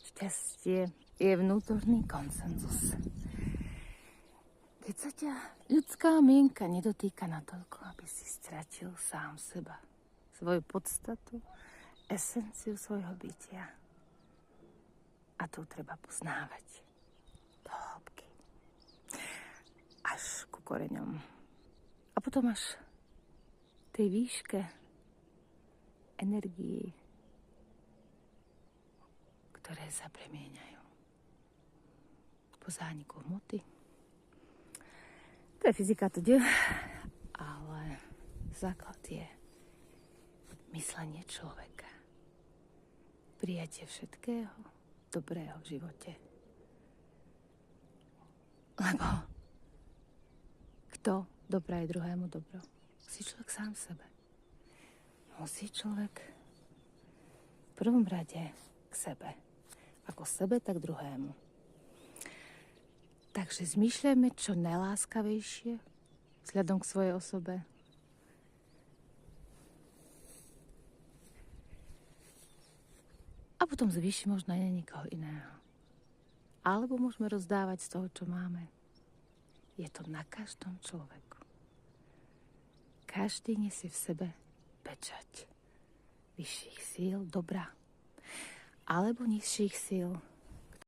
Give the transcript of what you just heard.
Šťastie je vnútorný konsenzus. Keď sa ťa ľudská mienka nedotýka natoľko, aby si stratil sám seba, svoju podstatu, esenciu svojho bytia. A tu treba poznávať do hĺbky. Až ku koreňom. A potom až tej výške energií, ktoré sa premieňajú po zániku hmoty. To je fyzika to ale základ je myslenie človeka. Prijatie všetkého dobrého v živote. Lebo kto dopraje druhému dobro? Musí človek sám sebe. Musí človek v prvom rade k sebe. Ako sebe, tak druhému. Takže zmýšľajme čo najláskavejšie vzhľadom k svojej osobe. A potom zvýši možno aj na niekoho iného. Alebo môžeme rozdávať z toho, čo máme. Je to na každom človeku. Každý nesie v sebe pečať vyšších síl dobra alebo nižších síl